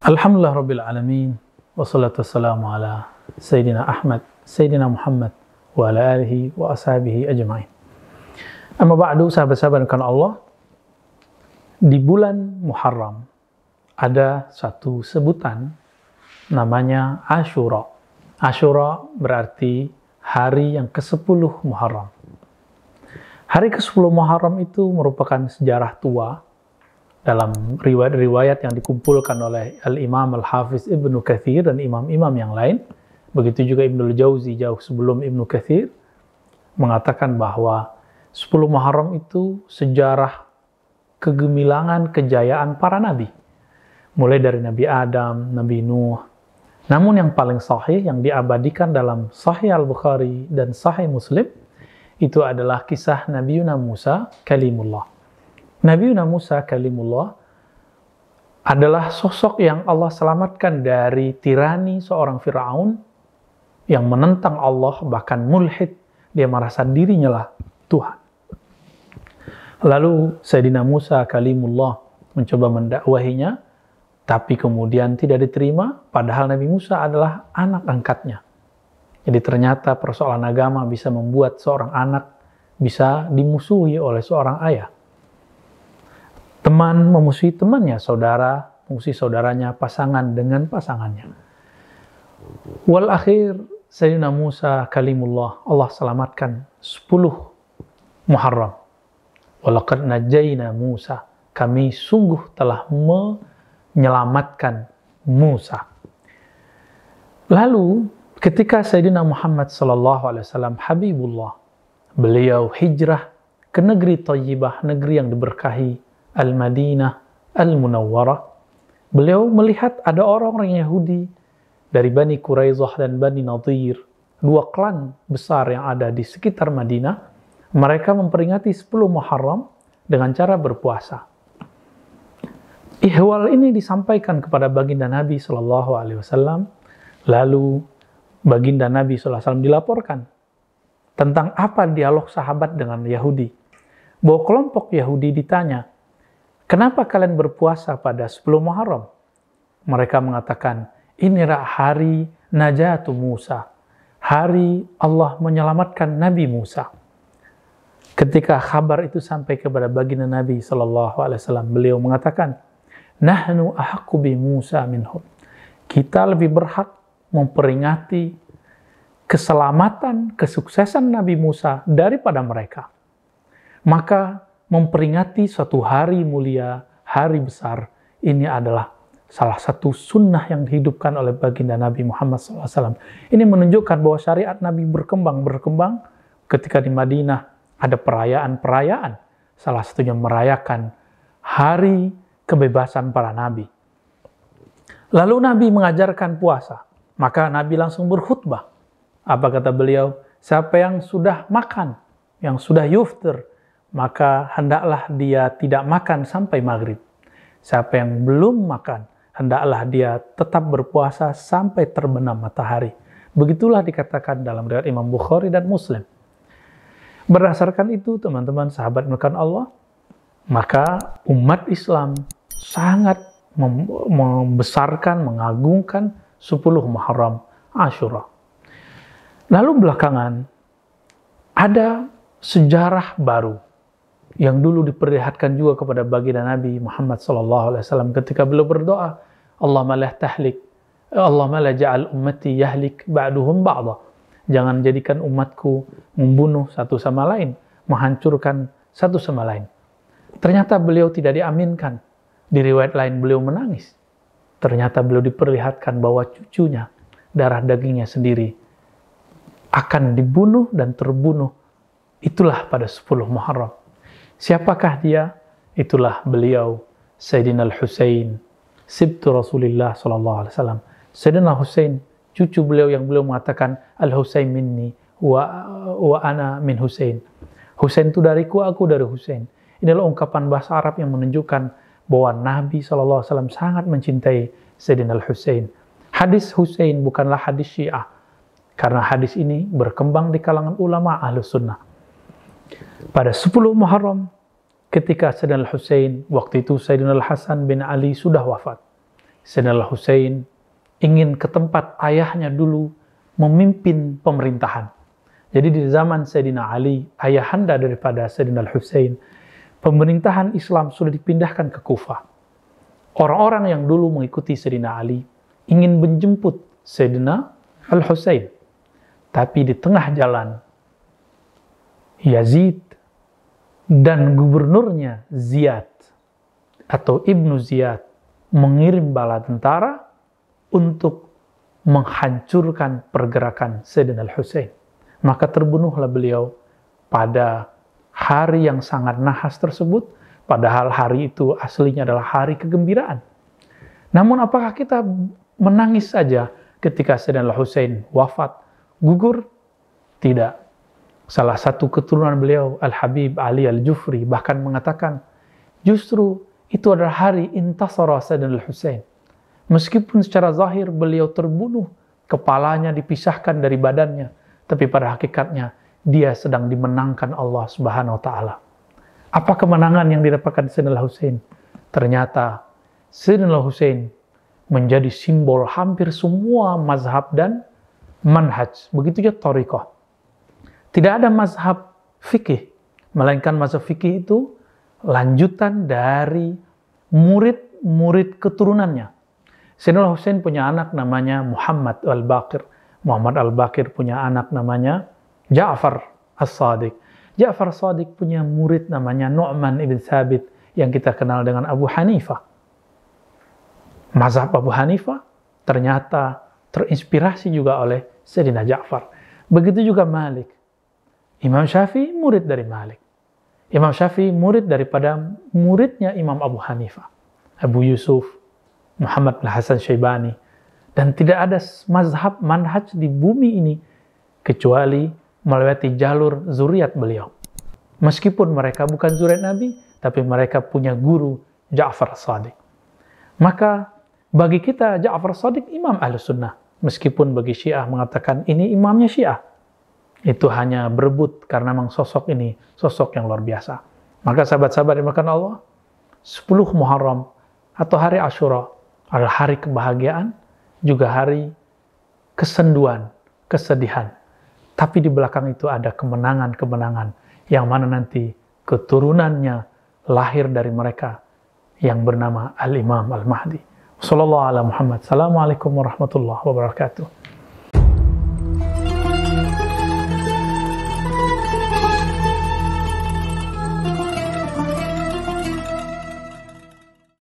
Alhamdulillah Rabbil Alamin. Wassalatu wassalamu ala Sayyidina Ahmad, Sayyidina Muhammad, wa ala alihi wa ashabihi ajma'in. Amma ba'du, sahabat-sahabat karena Allah, di bulan Muharram ada satu sebutan namanya Ashura. Ashura berarti hari yang ke-10 Muharram. Hari ke-10 Muharram itu merupakan sejarah tua dalam riwayat-riwayat yang dikumpulkan oleh Al-Imam Al-Hafiz Ibnu Katsir dan imam-imam yang lain. Begitu juga Ibnul Jauzi jauh sebelum Ibnu Katsir mengatakan bahwa 10 Muharram itu sejarah kegemilangan, kejayaan para nabi. Mulai dari Nabi Adam, Nabi Nuh. Namun yang paling sahih, yang diabadikan dalam Sahih Al-Bukhari dan Sahih Muslim, itu adalah kisah Nabiuna Musa Kalimullah. Nabiuna Musa Kalimullah adalah sosok yang Allah selamatkan dari tirani seorang Fir'aun yang menentang Allah, bahkan mulhid. Dia merasa dirinya lah Tuhan. Lalu Sayyidina Musa Kalimullah mencoba mendakwahinya, tapi kemudian tidak diterima, padahal Nabi Musa adalah anak angkatnya. Jadi ternyata persoalan agama bisa membuat seorang anak bisa dimusuhi oleh seorang ayah. Teman memusuhi temannya, saudara memusuhi saudaranya, pasangan dengan pasangannya. Wal akhir, Sayyidina Musa Kalimullah, Allah selamatkan 10 Muharram. Walaqad najayna Musa, kami sungguh telah menyelamatkan Musa. Lalu ketika Sayyidina Muhammad SAW, Habibullah, beliau hijrah ke negeri Thayyibah, negeri yang diberkahi, Al-Madinah, Al-Munawwarah. Beliau melihat ada orang-orang Yahudi dari Bani Quraidah dan Bani Nadir, dua klan besar yang ada di sekitar Madinah. Mereka memperingati 10 Muharram dengan cara berpuasa. Ihwal ini disampaikan kepada baginda Nabi SAW. Lalu baginda Nabi SAW dilaporkan tentang apa dialog sahabat dengan Yahudi. Bahwa kelompok Yahudi ditanya, kenapa kalian berpuasa pada 10 Muharram? Mereka mengatakan, inilah hari Najatu Musa. Hari Allah menyelamatkan Nabi Musa. Ketika kabar itu sampai kepada baginda Nabi SAW, beliau mengatakan, Nahnu ahaqqu bi Musa minhum. Kita lebih berhak memperingati keselamatan, kesuksesan Nabi Musa daripada mereka. Maka memperingati suatu hari mulia, hari besar, ini adalah salah satu sunnah yang dihidupkan oleh baginda Nabi Muhammad SAW. Ini menunjukkan bahwa syariat Nabi berkembang ketika di Madinah ada perayaan-perayaan. Salah satunya merayakan hari kebebasan para nabi. Lalu Nabi mengajarkan puasa. Maka Nabi langsung berkhutbah. Apa kata beliau? Siapa yang sudah makan, yang sudah yuftir, maka hendaklah dia tidak makan sampai maghrib. Siapa yang belum makan, hendaklah dia tetap berpuasa sampai terbenam matahari. Begitulah dikatakan dalam riwayat Imam Bukhari dan Muslim. Berdasarkan itu, teman-teman sahabat melakukan Allah, maka umat Islam sangat membesarkan, mengagungkan 10 Muharram Ashura. Lalu belakangan ada sejarah baru yang dulu diperlihatkan juga kepada baginda Nabi Muhammad SAW ketika beliau berdoa, Allahumma la tahlik, Allahumma la ja'al ummati yahlik ba'duhum ba'da. Jangan jadikan umatku membunuh satu sama lain, menghancurkan satu sama lain. Ternyata beliau tidak diaminkan. Di riwayat lain beliau menangis. Ternyata beliau diperlihatkan bahwa cucunya, darah dagingnya sendiri, akan dibunuh dan terbunuh. Itulah pada 10 Muharram. Siapakah dia? Itulah beliau, Sayyidina Al-Husain, Sibtu Rasulullah SAW. Sayyidina Husain, cucu beliau yang beliau mengatakan, Al-Husain minni, wa ana min Husain. Husain itu dariku, aku dari Husain. Inilah ungkapan bahasa Arab yang menunjukkan bahwa Nabi SAW sangat mencintai Sayyidina Al-Husain. Hadis Husain bukanlah hadis Syiah, karena hadis ini berkembang di kalangan ulama Ahlus Sunnah. Pada 10 Muharram, ketika Sayyidina Al-Husain, waktu itu Sayyidina Al-Hasan bin Ali sudah wafat. Sayyidina Al-Husain ingin ke tempat ayahnya dulu memimpin pemerintahan. Jadi di zaman Sayyidina Ali, ayahanda daripada Sayyidina Al-Husain, pemerintahan Islam sudah dipindahkan ke Kufah. Orang-orang yang dulu mengikuti Sayyidina Ali ingin menjemput Sayyidina Al-Husain. Tapi di tengah jalan, Yazid dan gubernurnya Ziyad atau Ibnu Ziyad mengirim bala tentara untuk menghancurkan pergerakan Sayyidina Al-Husain. Maka terbunuhlah beliau pada hari yang sangat nahas tersebut, padahal hari itu aslinya adalah hari kegembiraan. Namun apakah kita menangis saja ketika Sayyidina Al-Husain wafat, gugur? Tidak. Salah satu keturunan beliau, Al-Habib Ali Al-Jufri, bahkan mengatakan, justru itu adalah hari intasara Sayyidina Al-Husain. Meskipun secara zahir beliau terbunuh, kepalanya dipisahkan dari badannya, tapi pada hakikatnya dia sedang dimenangkan Allah Subhanahu wa taala. Apa kemenangan yang didapatkan Sayyidina Al-Husain? Ternyata Sayyidina Al-Husain menjadi simbol hampir semua mazhab dan manhaj. Begitu juga thariqah. Tidak ada mazhab fikih, melainkan mazhab fikih itu lanjutan dari murid-murid keturunannya. Sayyidina Al-Husain punya anak namanya Muhammad Al-Baqir. Muhammad Al-Baqir punya anak namanya Ja'far As-Sadiq. Ja'far As-Sadiq punya murid namanya Nu'man ibn Thabit yang kita kenal dengan Abu Hanifah. Mazhab Abu Hanifah ternyata terinspirasi juga oleh Sayyidina Ja'far. Begitu juga Malik. Imam Syafi'i murid dari Malik. Imam Syafi'i murid daripada muridnya Imam Abu Hanifah, Abu Yusuf, Muhammad bin Hasan Syaibani. Dan tidak ada mazhab manhaj di bumi ini kecuali melewati jalur zuriat beliau. Meskipun mereka bukan zuriat Nabi, tapi mereka punya guru Ja'far As-Sadiq. Maka bagi kita Ja'far As-Sadiq imam Ahlus-Sunnah. Meskipun bagi Syiah mengatakan ini imamnya Syiah. Itu hanya berebut karena memang sosok ini sosok yang luar biasa. Maka sahabat-sahabat dimakan Allah, 10 Muharram atau hari Asyura adalah hari kebahagiaan, juga hari kesenduan, kesedihan. Tapi di belakang itu ada kemenangan-kemenangan yang mana nanti keturunannya lahir dari mereka yang bernama Al-Imam Al-Mahdi. Sallallahu ala Muhammad. Assalamualaikum warahmatullahi wabarakatuh.